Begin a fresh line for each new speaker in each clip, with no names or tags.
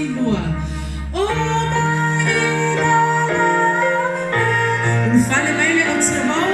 lua. O maina ufale maile o tsirau.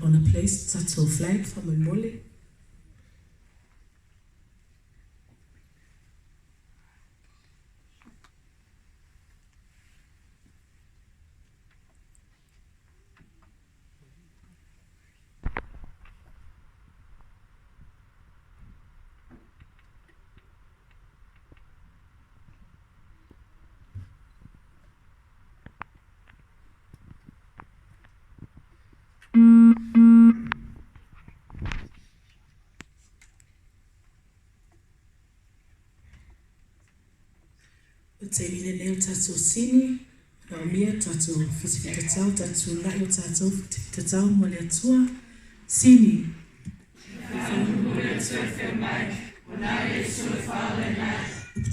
On a place tattoo flag from Mole. Utelile leo tatu sini, naumia tatu fisifita tau, tatu layo tatu fisifita tau mwale atua sini.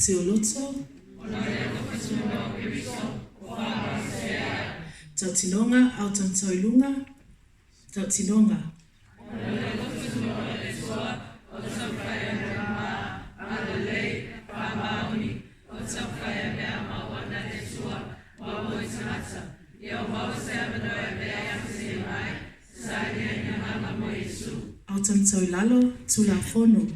Teoloto, tau tinonga au tantoilunga, tau tinonga. Autamtoi lalo tula fono.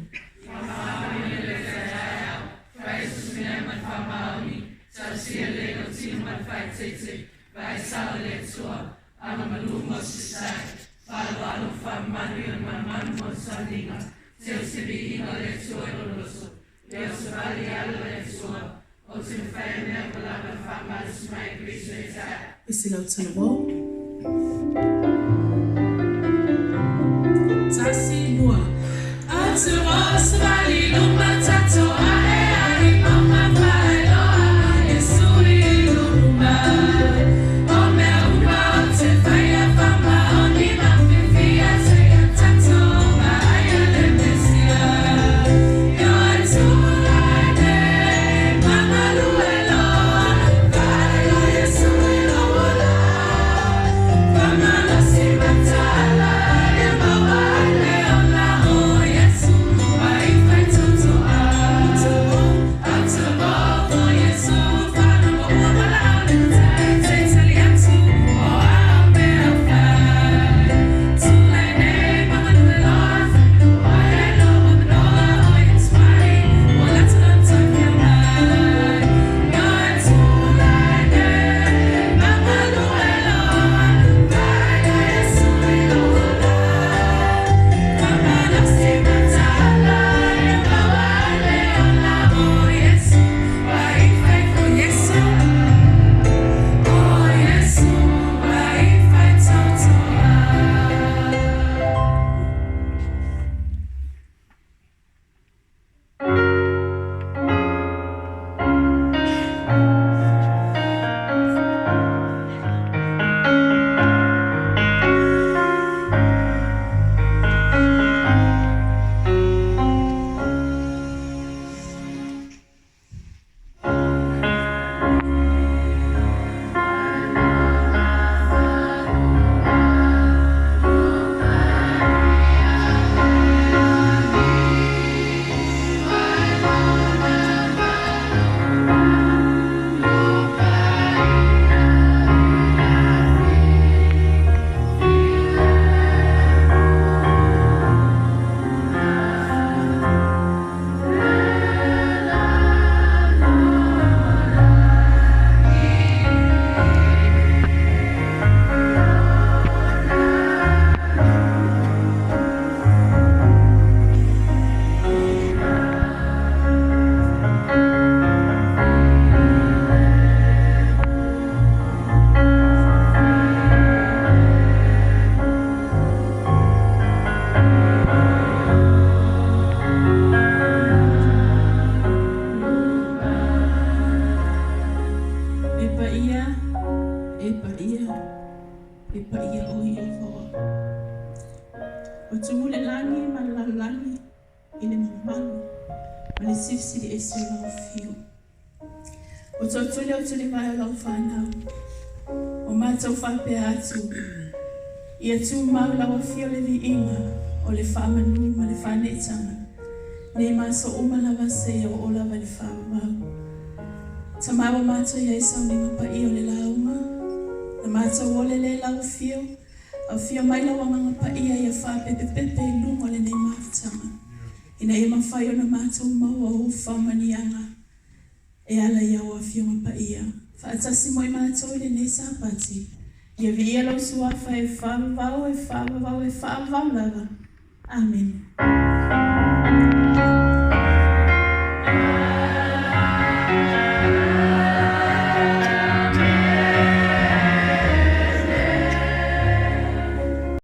Isi lau tala wau. Tasi lua. Atu rosa vali lumba tato ae ae mama vai loa. Yesu i lumba. O mea uma o te whaia whama o ni ma whiwhia te a tato ma aia le mesia. Yo atu laine mama lue loa. Vai lo Yesu i loa. Whama la si matala e mawa le ona o Yesu. Wai whai toto a. Atu o Yesu. Whana mo ua mala au le kutai. Te tali atu o au mea whai. Tulaine mama lue loa. Oe lo mama loa o Yesu mai. O latu lanta kia mai. Yo e tulaine mama lue loa. Vai lo Yesu i loa. Whama la si matala e mawa le ona o Yesu. Wai whai o Yesu. O Yesu wai whai toto a. Epa ia o ia hoa. O tumule langi malalangi ine mamanu. Mani sifsiri esi o lau fio. O totule o tuli mai o lau whanau. O mātou whape atu. Ia tu mau lau fio le vi inga o le whamanu ma le whanetanga. Ne maso umalawa se o ola wa le whamau. Tamawa mātou ia isau ni mapa i o le launga. Na mātou ole le lau fio. Au fio mai lau amanga pa ia ia whapepepepe i lungo le nei maafutanga. Ina e mawhai o na mātou maua o whamanianga. E ala ia o a fio mapa ia. Whaatasi mo i mātou le nei sāpati. Ia vi ia lau suafa e whaavau lava. Amen.